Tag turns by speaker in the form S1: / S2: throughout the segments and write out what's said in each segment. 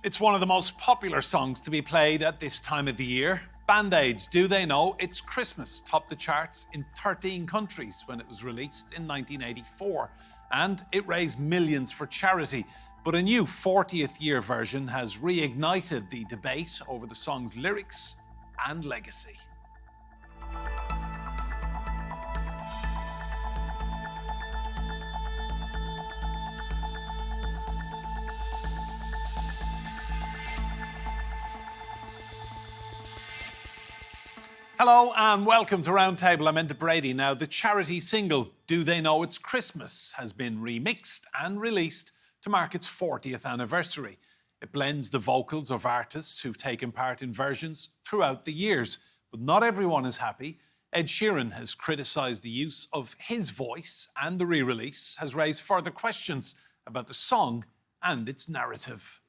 S1: It's one of the most popular songs to be played at this time of the year. Band-Aid's Do They Know It's Christmas topped the charts in 13 countries when it was released in 1984, and it raised millions for charity. But a new 40th year version has reignited the debate over the song's lyrics and legacy. Hello and welcome to Roundtable. I'm Enda Brady. Now, the charity single Do They Know It's Christmas has been remixed and released to mark its 40th anniversary. It blends the vocals of artists who've taken part in versions throughout the years, but not everyone is happy. Ed Sheeran has criticised the use of his voice, and the re-release has raised further questions about the song and its narrative.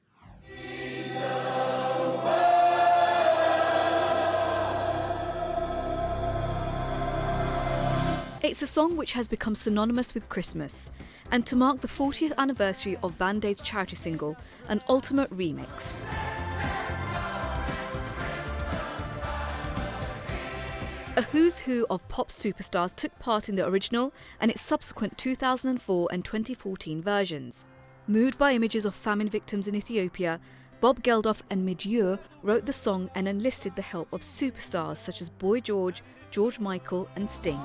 S2: It's a song which has become synonymous with Christmas, and to mark the 40th anniversary of Band-Aid's charity single, an ultimate remix. A who's who of pop superstars took part in the original and its subsequent 2004 and 2014 versions. Moved by images of famine victims in Ethiopia, Bob Geldof and Midure wrote the song and enlisted the help of superstars such as Boy George, George Michael and Sting.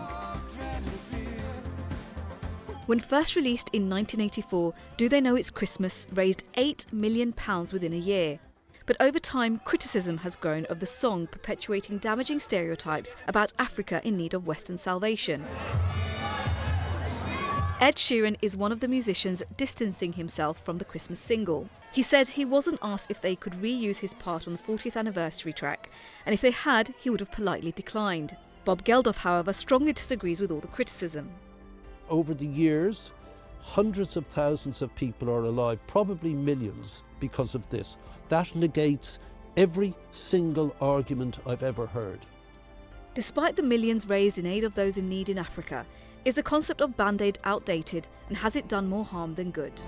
S2: When first released in 1984, Do They Know It's Christmas raised £8 million within a year. But over time, criticism has grown of the song perpetuating damaging stereotypes about Africa in need of Western salvation. Ed Sheeran is one of the musicians distancing himself from the Christmas single. He said he wasn't asked if they could reuse his part on the 40th anniversary track, and if they had, he would have politely declined. Bob Geldof, however, strongly disagrees with all the criticism.
S3: Over the years, hundreds of thousands of people are alive, probably millions, because of this. That negates every single argument I've ever heard.
S2: Despite the millions raised in aid of those in need in Africa, is the concept of Band-Aid outdated, and has it done more harm than good?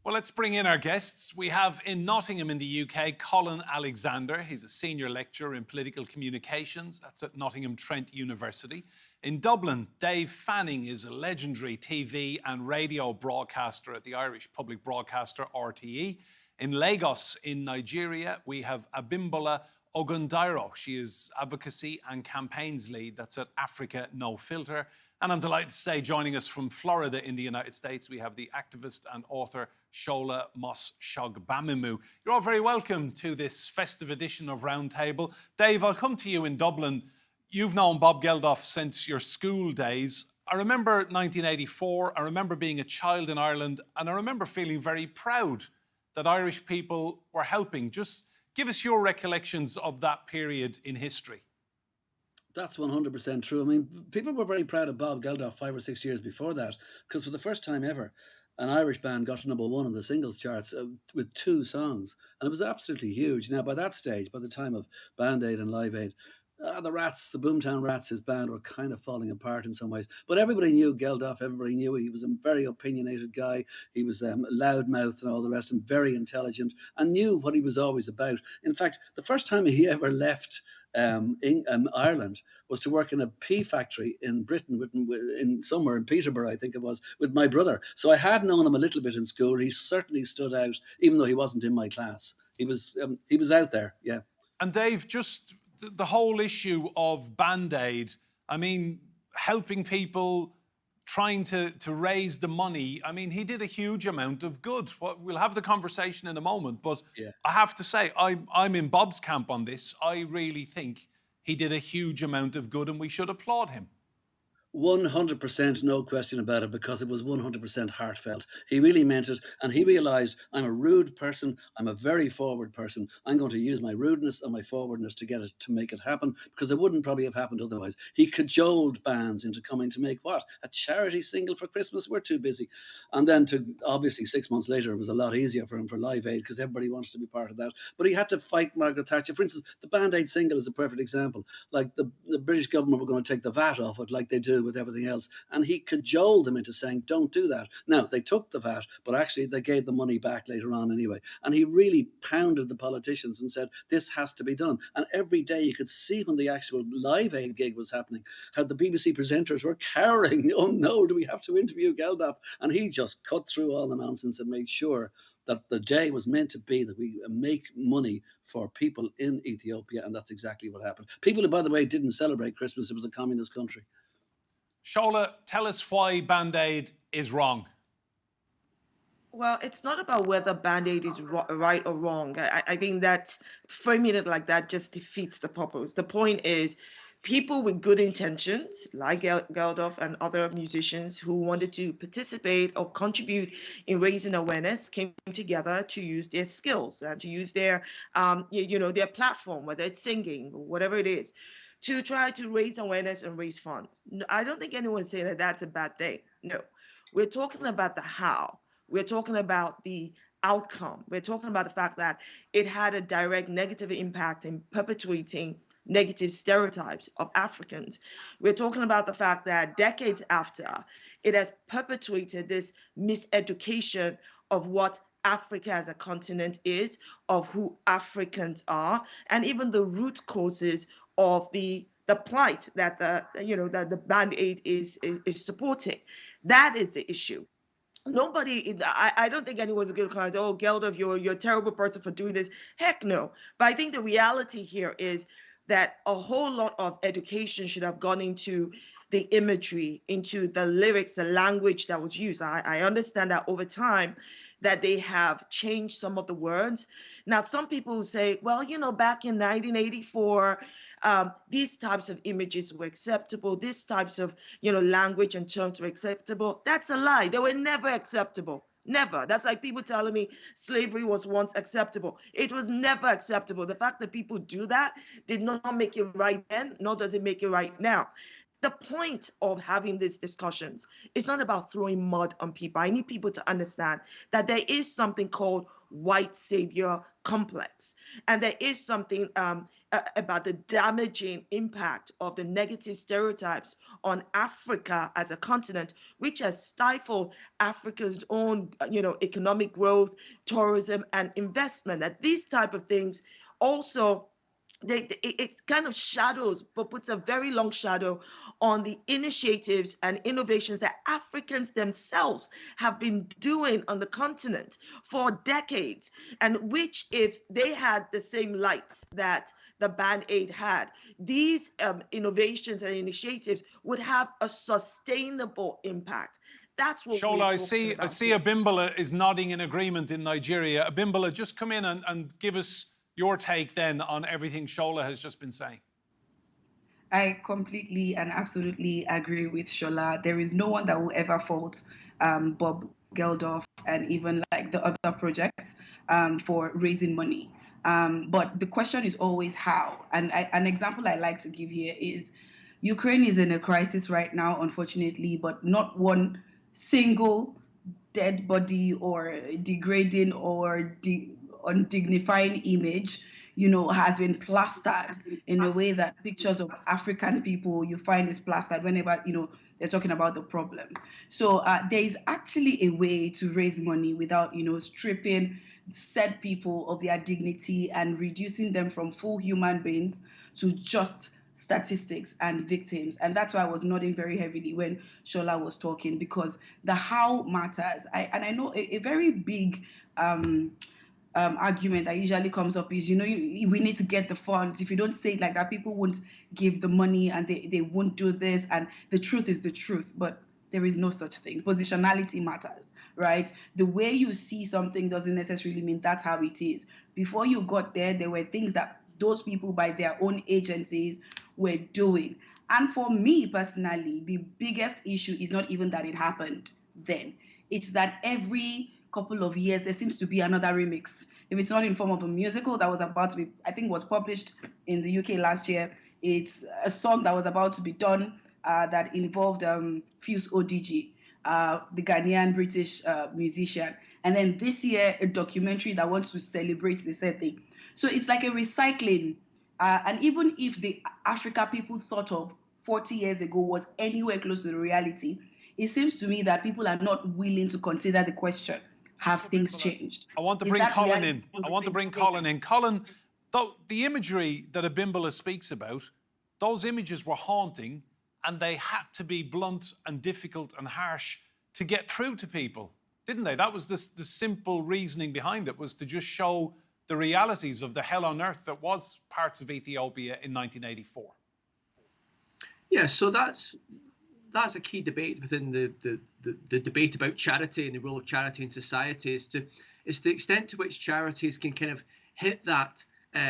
S1: Well, let's bring in our guests. We have in Nottingham in the UK, Colin Alexander. He's a senior lecturer in political communications. That's at Nottingham Trent University. In Dublin, Dave Fanning is a legendary TV and radio broadcaster at the Irish public broadcaster RTE. In Lagos, in Nigeria, we have Abimbola Ogundairo. She is Advocacy and Campaigns Lead. That's at Africa No Filter. And I'm delighted to say, joining us from Florida in the United States, we have the activist and author Shola Mos-Shogbamimu. You're all very welcome to this festive edition of Roundtable. Dave, I'll come to you in Dublin. You've known Bob Geldof since your school days. I remember 1984, I remember being a child in Ireland, and I remember feeling very proud that Irish people were helping. Just give us your recollections of that period in history.
S4: That's 100% true. I mean, people were very proud of Bob Geldof 5 or 6 years before that, because for the first time ever, an Irish band got to number one on the singles charts with 2 songs. And it was absolutely huge. Now, by that stage, by the time of Band-Aid and Live Aid, the Rats, the Boomtown Rats, his band, were kind of falling apart in some ways. But everybody knew Geldof. Everybody knew he was a very opinionated guy. He was loudmouthed and all the rest, and very intelligent, and knew what he was always about. In fact, the first time he ever left Ireland was to work in a pea factory in Britain, in somewhere in Peterborough, I think it was, with my brother. So I had known him a little bit in school. He certainly stood out, even though he wasn't in my class. He was out there, yeah.
S1: And Dave, just the whole issue of Band-Aid, I mean, helping people, trying to raise the money. I mean, he did a huge amount of good. We'll have the conversation in a moment, but yeah. I have to say, I'm in Bob's camp on this. I really think he did a huge amount of good and we should applaud him.
S4: 100%, no question about it, because it was 100% heartfelt. He really meant it, and he realised, I'm a rude person, I'm a very forward person. I'm going to use my rudeness and my forwardness to make it happen, because it wouldn't probably have happened otherwise. He cajoled bands into coming to make what? A charity single for Christmas? We're too busy. And then obviously 6 months later, it was a lot easier for him for Live Aid, because everybody wants to be part of that. But he had to fight Margaret Thatcher. For instance, the Band-Aid single is a perfect example. Like the British government were going to take the VAT off it, like they do with everything else. And he cajoled them into saying, don't do that. Now, they took the VAT, but actually they gave the money back later on anyway. And he really pounded the politicians and said, this has to be done. And every day you could see when the actual Live Aid gig was happening, how the BBC presenters were cowering. Oh no, do we have to interview Geldof? And he just cut through all the nonsense and made sure that the day was meant to be that we make money for people in Ethiopia, and that's exactly what happened. People who, by the way, didn't celebrate Christmas, it was a communist country.
S1: Shola, tell us why bandaid is wrong.
S5: Well, it's not about whether bandaid is right or wrong. I think that framing it like that just defeats the purpose. The point is, people with good intentions, like Geldof and other musicians who wanted to participate or contribute in raising awareness, came together to use their skills and to use their, their platform, whether it's singing or whatever it is, to try to raise awareness and raise funds. No, I don't think anyone's saying that that's a bad thing. No, we're talking about the how. We're talking about the outcome. We're talking about the fact that it had a direct negative impact in perpetuating negative stereotypes of Africans. We're talking about the fact that decades after, it has perpetuated this miseducation of what Africa as a continent is, of who Africans are, and even the root causes of the plight that the bandaid is supporting. That is the issue. Nobody, I don't think anyone's going to comment, oh, Geldof, you're a terrible person for doing this. Heck no. But I think the reality here is that a whole lot of education should have gone into the imagery, into the lyrics, the language that was used. I understand that over time that they have changed some of the words. Now, some people say, well, back in 1984, these types of images were acceptable. These types of, language and terms were acceptable. That's a lie. They were never acceptable. Never. That's like people telling me slavery was once acceptable. It was never acceptable. The fact that people do that did not make it right then, nor does it make it right now. The point of having these discussions is not about throwing mud on people. I need people to understand that there is something called white savior complex. And there is something about the damaging impact of the negative stereotypes on Africa as a continent, which has stifled Africa's own, economic growth, tourism, and investment. That these type of things also it kind of shadows, but puts a very long shadow on the initiatives and innovations that Africans themselves have been doing on the continent for decades, and which, if they had the same light that the bandaid had, these innovations and initiatives would have a sustainable impact. That's what
S1: Shola,
S5: we're
S1: I
S5: talking
S1: see Abimbola is nodding in agreement in Nigeria. Abimbola, just come in and give us your take then on everything Shola has just been saying.
S6: I completely and absolutely agree with Shola. There is no one that will ever fault Bob Geldof and even like the other projects for raising money. But the question is always how. And an example I like to give here is Ukraine is in a crisis right now, unfortunately, but not one single dead body or degrading or undignifying image, has been plastered in a way that pictures of African people you find is plastered whenever, they're talking about the problem. So there is actually a way to raise money without, stripping said people of their dignity and reducing them from full human beings to just statistics and victims. And that's why I was nodding very heavily when Shola was talking, because the how matters. I know a very big argument that usually comes up is, we need to get the funds. If you don't say it like that, people won't give the money and they won't do this. And the truth is the truth, but there is no such thing. Positionality matters, right? The way you see something doesn't necessarily mean that's how it is. Before you got there were things that those people by their own agencies were doing. And for me personally, the biggest issue is not even that it happened then. It's that every couple of years there seems to be another remix. If it's not in form of a musical that was about to be, I think was published in the UK last year, it's a song that was about to be done that involved Fuse ODG, the Ghanaian British musician. And then this year, a documentary that wants to celebrate the same thing. So it's like a recycling. And even if the Africa people thought of 40 years ago was anywhere close to the reality, it seems to me that people are not willing to consider the question, have things changed?
S1: I want to
S6: Is
S1: bring
S6: that
S1: Colin
S6: reality
S1: in.
S6: still
S1: I
S6: the
S1: want to
S6: same
S1: bring
S6: today?
S1: Colin in. Colin, though the imagery that Abimbola speaks about, those images were haunting and they had to be blunt and difficult and harsh to get through to people, didn't they? That was the simple reasoning behind it, was to just show the realities of the hell on earth that was parts of Ethiopia in 1984.
S7: Yeah, so that's a key debate within the debate about charity and the role of charity in society, is the extent to which charities can kind of hit that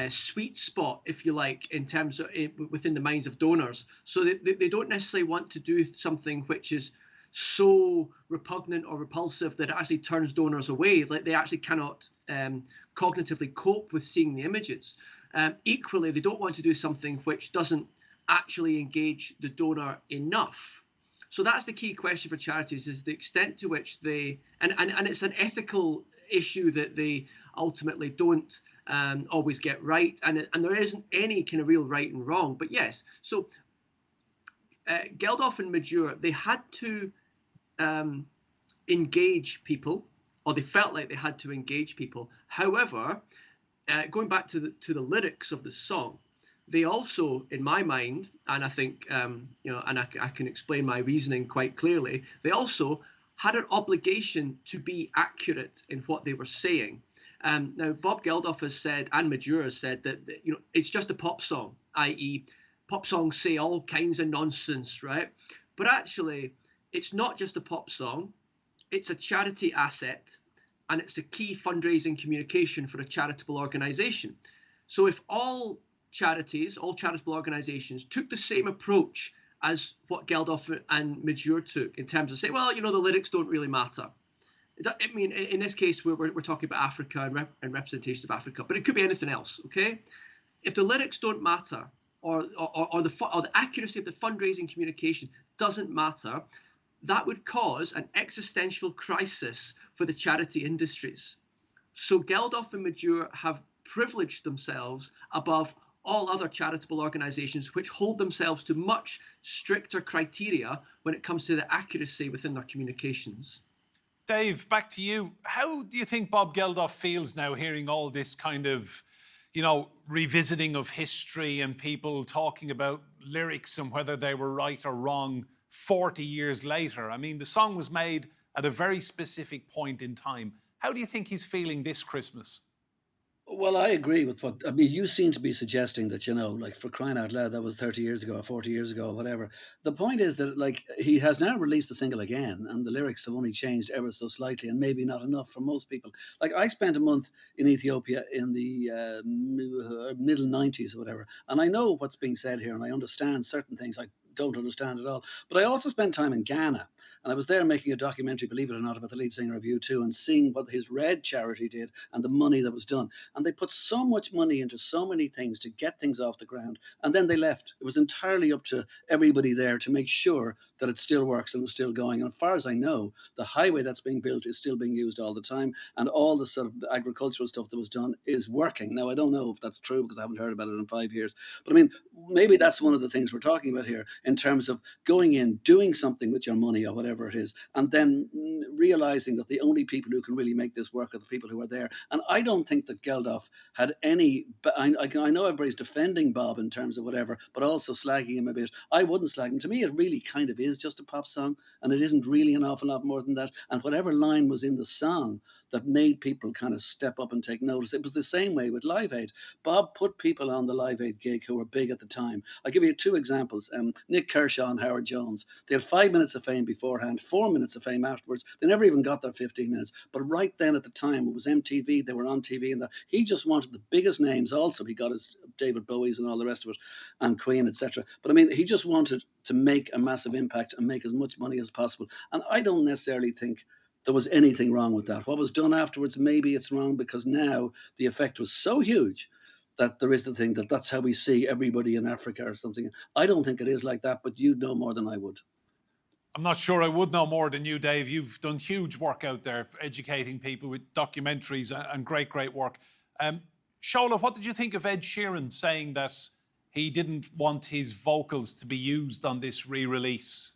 S7: sweet spot, if you like, in terms of within the minds of donors. So they don't necessarily want to do something which is so repugnant or repulsive that it actually turns donors away. Like, they actually cannot cognitively cope with seeing the images. Equally, they don't want to do something which doesn't actually engage the donor enough. So that's the key question for charities, is the extent to which they, and it's an ethical issue that they ultimately don't always get right, and there isn't any kind of real right and wrong. But yes, so Geldof and Majur, they had to engage people, or they felt like they had to engage people. However, going back to the lyrics of the song, they also, in my mind, and I think, and I can explain my reasoning quite clearly, they also had an obligation to be accurate in what they were saying. Now, Bob Geldof has said, and Majur has said, that it's just a pop song, i.e. pop songs say all kinds of nonsense, right? But actually, it's not just a pop song, it's a charity asset, and it's a key fundraising communication for a charitable organization. So if all charitable organizations took the same approach as what Geldof and Majur took, in terms of saying, well, the lyrics don't really matter. I mean, in this case, we're talking about Africa and representation of Africa, but it could be anything else, okay? If the lyrics don't matter, or the accuracy of the fundraising communication doesn't matter, that would cause an existential crisis for the charity industries. So Geldof and Majur have privileged themselves above all other charitable organizations, which hold themselves to much stricter criteria when it comes to the accuracy within their communications.
S1: Dave, back to you. How do you think Bob Geldof feels now, hearing all this kind of, revisiting of history and people talking about lyrics and whether they were right or wrong 40 years later? I mean, the song was made at a very specific point in time. How do you think he's feeling this Christmas?
S4: Well, I agree with you seem to be suggesting that, like, for crying out loud, that was 30 years ago or 40 years ago or whatever. The point is that, like, he has now released the single again, and the lyrics have only changed ever so slightly, and maybe not enough for most people. Like, I spent a month in Ethiopia in the middle 90s or whatever, and I know what's being said here, and I understand certain things I don't understand at all. But I also spent time in Ghana, and I was there making a documentary, believe it or not, about the lead singer of U2, and seeing what his Red charity did and the money that was done. And they put so much money into so many things to get things off the ground, and then they left. It was entirely up to everybody there to make sure that it still works and it's still going. And as far as I know, the highway that's being built is still being used all the time, and all the sort of agricultural stuff that was done is working. Now, I don't know if that's true because I haven't heard about it in 5 years, but I mean, maybe that's one of the things we're talking about here, in terms of going in, doing something with your money or whatever it is, and then realizing that the only people who can really make this work are the people who are there. And I don't think that Geldof had any, I know everybody's defending Bob in terms of whatever, but also slagging him a bit. I wouldn't slag him. To me, it really kind of is just a pop song, and it isn't really an awful lot more than that. And whatever line was in the song that made people kind of step up and take notice, it was the same way with Live Aid. Bob put people on the Live Aid gig who were big at the time. I'll give you two examples. Nick Kershaw and Howard Jones. They had 5 minutes of fame beforehand, 4 minutes of fame afterwards. They never even got their 15 minutes. But right then at the time, it was MTV. They were on TV, and he just wanted the biggest names. Also, he got his David Bowie's and all the rest of it, and Queen, etc. But I mean, he just wanted to make a massive impact and make as much money as possible. And I don't necessarily think there was anything wrong with that. What was done afterwards, maybe it's wrong because now the effect was so huge that there is the thing that that's how we see everybody in Africa or something. I don't think it is like that, but you know more than I would.
S1: I'm not sure I would know more than you, Dave. You've done huge work out there educating people with documentaries and great work. Shola, what did you think of Ed Sheeran saying that he didn't want his vocals to be used on this re-release.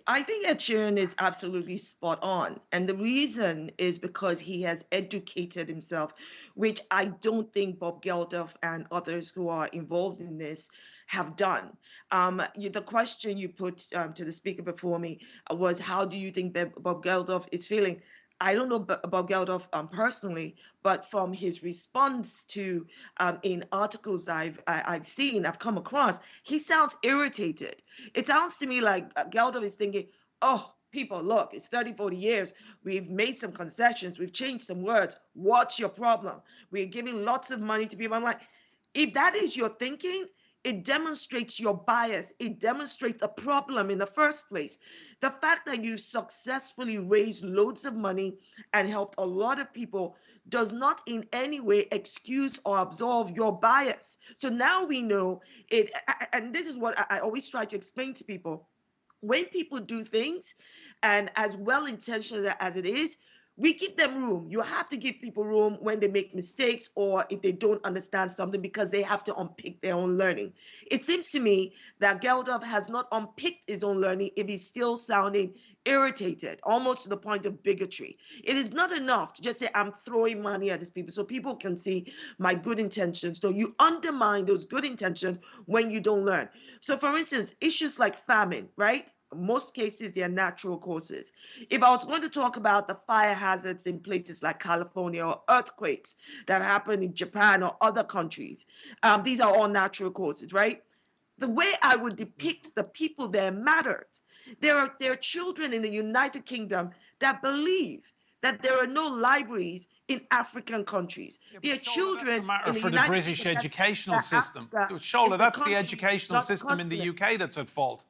S5: I think Ed Sheeran is absolutely spot on. And the reason is because he has educated himself, which I don't think Bob Geldof and others who are involved in this have done. The question you put to the speaker before me was, how do you think Bob Geldof is feeling? I don't know Bob Geldof personally, but from his response to in articles that I've come across, he sounds irritated. It sounds to me like Geldof is thinking, oh, people, look, it's 30, 40 years. We've made some concessions. We've changed some words. What's your problem? We're giving lots of money to people. I'm like, if that is your thinking, it demonstrates your bias. It demonstrates a problem in the first place. The fact that you successfully raised loads of money and helped a lot of people does not in any way excuse or absolve your bias. So now we know it, and this is what I always try to explain to people. When people do things, and as well-intentioned as it is, we give them room. You have to give people room when they make mistakes or if they don't understand something, because they have to unpick their own learning. It seems to me that Geldof has not unpicked his own learning if he's still sounding irritated, almost to the point of bigotry. It is not enough to just say, I'm throwing money at these people so people can see my good intentions. No, you undermine those good intentions when you don't learn. So for instance, issues like famine, right? Most cases, they are natural causes. If I was going to talk about the fire hazards in places like California or earthquakes that happen in Japan or other countries, these are all natural causes, right? The way I would depict the people there mattered. There are children in the United Kingdom that believe that there are no libraries in African countries. There are children in the
S1: for the
S5: United
S1: British
S5: Kingdom
S1: educational system.
S5: Africa
S1: Shola,
S5: is a
S1: that's the
S5: country,
S1: educational
S5: not a
S1: system in the
S5: continent.
S1: UK that's at fault.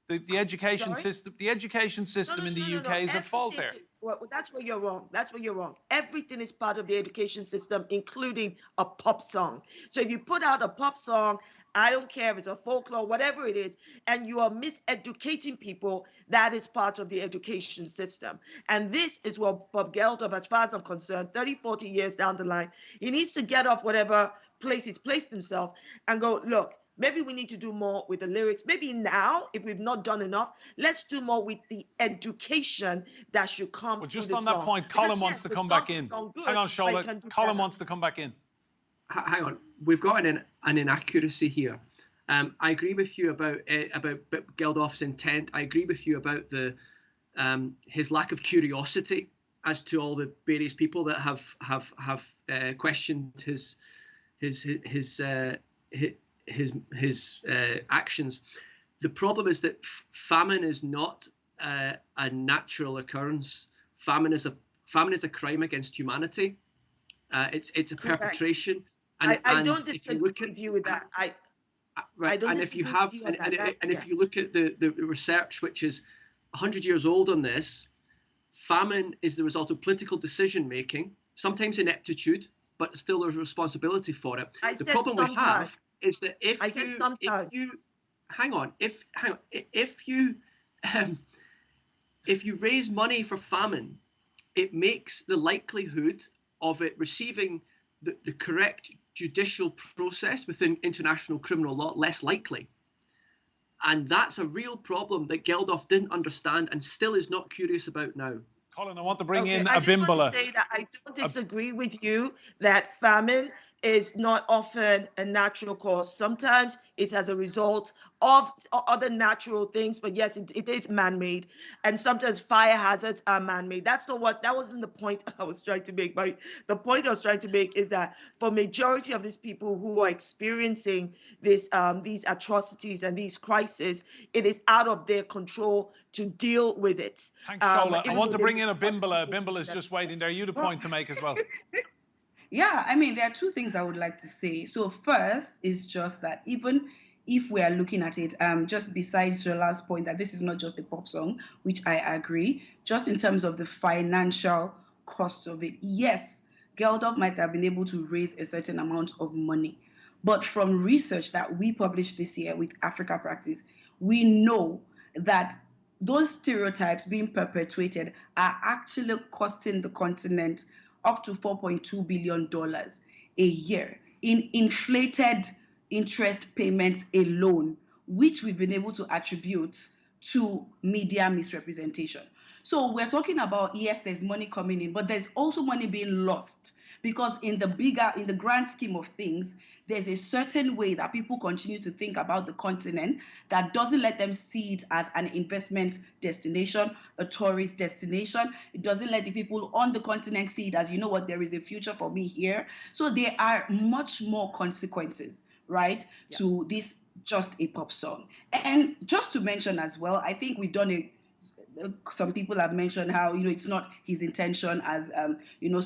S1: The education
S5: Sorry?
S1: system, the education system in the UK is at fault there.
S5: Well, that's where you're wrong. That's where you're wrong. Everything is part of the education system, including a pop song. So if you put out a pop song, I don't care if it's a folklore, whatever it is, and you are miseducating people, that is part of the education system. And this is what Bob Geldof, as far as I'm concerned, 30, 40 years down the line, he needs to get off whatever place he's placed himself and go, look, maybe we need to do more with the lyrics. Maybe now, if we've not done enough, let's do more with the education that should come
S1: Well,
S5: through
S1: just
S5: the
S1: on
S5: song.
S1: that point, Colin wants to come back in. Hang on, Shola. Colin wants to come back in.
S7: Hang on. We've got an inaccuracy here. I agree with you about Geldof's intent. I agree with you about his lack of curiosity as to all the various people that have questioned his actions. The problem is that famine is not a natural occurrence. Famine is a crime against humanity. It's a
S5: Correct. Perpetration.
S7: And
S5: I don't disagree with you with that.
S7: Right.
S5: I don't
S7: and if you
S5: disagree
S7: have,
S5: with you on
S7: and,
S5: that.
S7: and if you look at the research, which is 100 years old on this, famine is the result of political decision making, sometimes ineptitude, but still there's responsibility for it. The problem we have is that if you raise money for famine, it makes the likelihood of it receiving the correct judicial process within international criminal law less likely. And that's a real problem that Geldof didn't understand and still is not curious about now.
S1: Colin, I want to bring in
S5: I just
S1: Abimbola.
S5: want to say that I don't disagree with you that famine is not often a natural cause. Sometimes it's as a result of other natural things, but yes, it is man-made. And sometimes fire hazards are man-made. That wasn't the point I was trying to make. But the point I was trying to make is that for majority of these people who are experiencing these atrocities and these crises, it is out of their control to deal with it.
S1: Thanks, Shola. I want to bring in Abimbola. Abimbola is just waiting there. You had a point to make as well.
S6: Yeah, I mean, there are two things I would like to say. So first is just that even if we are looking at it, just besides your last point that this is not just a pop song, which I agree, just in terms of the financial cost of it, yes, Geldof might have been able to raise a certain amount of money. But from research that we published this year with Africa Practice, we know that those stereotypes being perpetuated are actually costing the continent up to $4.2 billion a year in inflated interest payments alone, which we've been able to attribute to media misrepresentation. So we're talking about, yes, there's money coming in, but there's also money being lost, because in the grand scheme of things, there's a certain way that people continue to think about the continent that doesn't let them see it as an investment destination, a tourist destination. It doesn't let the people on the continent see it as, you know what, there is a future for me here. So there are much more consequences, right, to this just a pop song. And just to mention as well, I think we've done some people have mentioned how, it's not his intention as,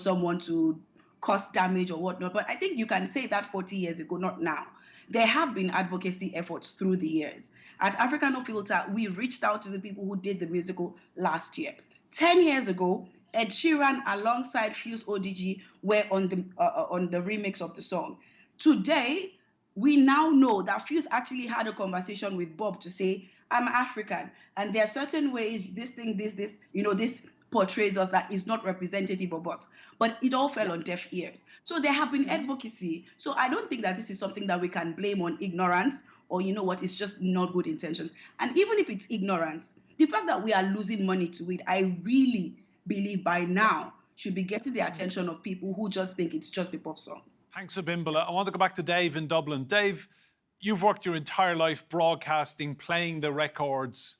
S6: someone to cause damage or whatnot. But I think you can say that 40 years ago, not now. There have been advocacy efforts through the years. At Africa No Filter, we reached out to the people who did the musical last year. 10 years ago, Ed Sheeran alongside Fuse ODG were on the remix of the song. Today, we now know that Fuse actually had a conversation with Bob to say, I'm African, and there are certain ways this portrays us that is not representative of us. But it all fell on deaf ears. So there have been advocacy. So I don't think that this is something that we can blame on ignorance or, it's just not good intentions. And even if it's ignorance, the fact that we are losing money to it, I really believe by now should be getting the attention of people who just think it's just a pop song.
S1: Thanks, Abimbola. I want to go back to Dave in Dublin. Dave, you've worked your entire life broadcasting, playing the records.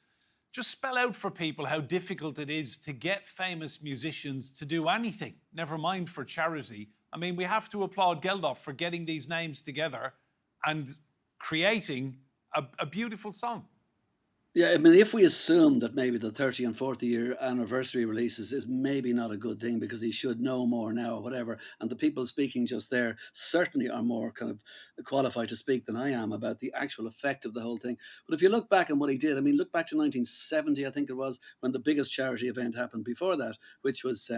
S1: Just spell out for people how difficult it is to get famous musicians to do anything, never mind for charity. I mean, we have to applaud Geldof for getting these names together and creating a beautiful song.
S4: Yeah, I mean, if we assume that maybe the 30 and 40 year anniversary releases is maybe not a good thing because he should know more now or whatever, and the people speaking just there certainly are more kind of qualified to speak than I am about the actual effect of the whole thing. But if you look back on what he did, I mean, look back to 1970, I think it was, when the biggest charity event happened before that, which was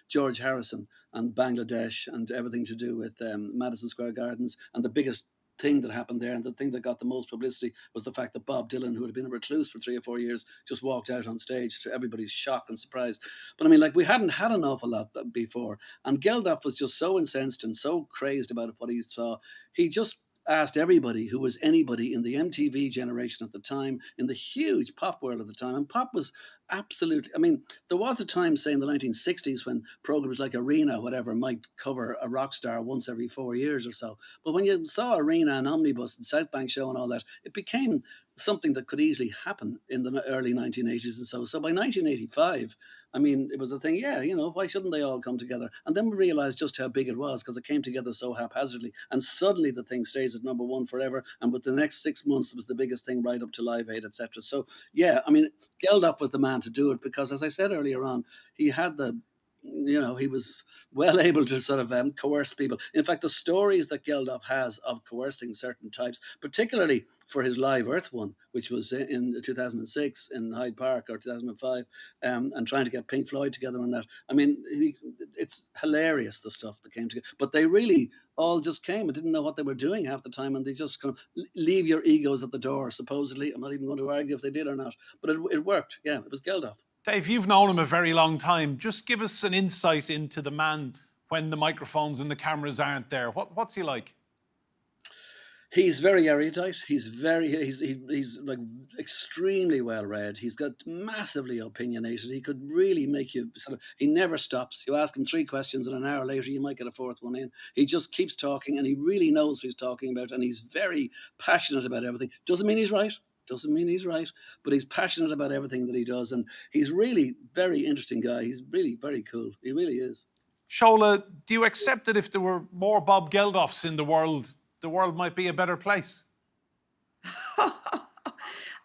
S4: George Harrison and Bangladesh and everything to do with Madison Square Gardens, and the biggest thing that happened there, and the thing that got the most publicity, was the fact that Bob Dylan, who had been a recluse for 3 or 4 years, just walked out on stage to everybody's shock and surprise. But I mean, like, we hadn't had an awful lot before, and Geldof was just so incensed and so crazed about what he saw. He just asked everybody who was anybody in the MTV generation at the time, in the huge pop world at the time, and pop was absolutely, I mean, there was a time, say in the 1960s, when programs like Arena, whatever, might cover a rock star once every 4 years or so. But when you saw Arena and Omnibus and South Bank Show and all that, it became something that could easily happen in the early 1980s and so. So by 1985, I mean, it was a thing, yeah, why shouldn't they all come together? And then we realized just how big it was because it came together so haphazardly. And suddenly the thing stays at number one forever. And with the next 6 months, it was the biggest thing right up to Live Aid, etc. So, yeah, I mean, Geldof was the man to do it because, as I said earlier on, he had he was well able to sort of coerce people. In fact, the stories that Geldof has of coercing certain types, particularly for his Live Earth one, which was in 2006 in Hyde Park, or 2005, and trying to get Pink Floyd together on that. I mean, it's hilarious, the stuff that came together. But they really all just came and didn't know what they were doing half the time, and they just kind of leave your egos at the door, supposedly. I'm not even going to argue if they did or not, but it worked. Yeah, it was Geldof.
S1: Dave, you've known him a very long time. Just give us an insight into the man when the microphones and the cameras aren't there. What's he like?
S4: He's very erudite. He's like extremely well read. He's got massively opinionated. He could really make you he never stops. You ask him 3 questions and an hour later you might get a 4th one in. He just keeps talking and he really knows what he's talking about, and he's very passionate about everything. Doesn't mean he's right. Doesn't mean he's right, but he's passionate about everything that he does, and he's really very interesting guy. He's really very cool. He really is.
S1: Shola, do you accept that if there were more Bob Geldofs in the world might be a better place?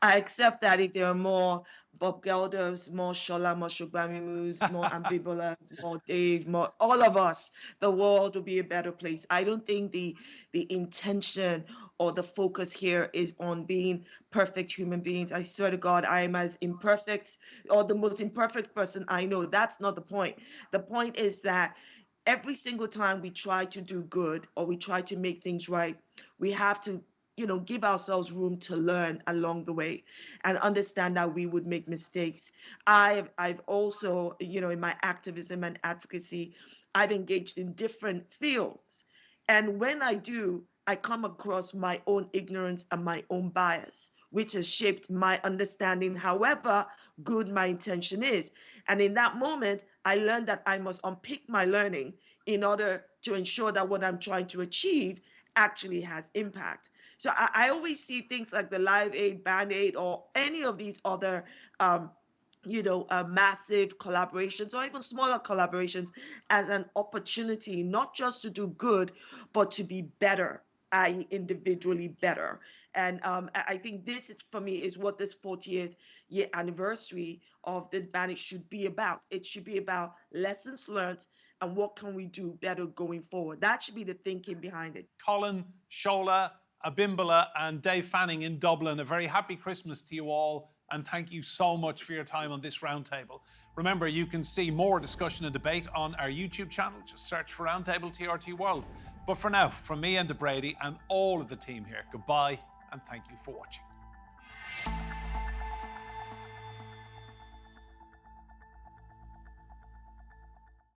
S5: I accept that if there are more Bob Geldofs, more Shola, more Shogbamimus, more Abimbolas, more Dave, more all of us, the world will be a better place. I don't think the intention or the focus here is on being perfect human beings. I swear to God, I am as imperfect or the most imperfect person I know. That's not the point. The point is that every single time we try to do good or we try to make things right, we have to give ourselves room to learn along the way and understand that we would make mistakes. I've also, in my activism and advocacy, I've engaged in different fields. And when I do, I come across my own ignorance and my own bias, which has shaped my understanding, however good my intention is. And in that moment, I learned that I must unpick my learning in order to ensure that what I'm trying to achieve actually has impact. So I always see things like the Live Aid, Band Aid, or any of these other massive collaborations or even smaller collaborations as an opportunity, not just to do good, but to be better, i.e. individually better. And I think this, for me, is what this 40th year anniversary of this band should be about. It should be about lessons learned and what can we do better going forward. That should be the thinking behind it.
S1: Colin, Shola, Abimbola, and Dave Fanning in Dublin, a very happy Christmas to you all, and thank you so much for your time on this roundtable. Remember, you can see more discussion and debate on our YouTube channel. Just search for Roundtable TRT World. But for now, from me and Brady and all of the team here, goodbye and thank you for watching.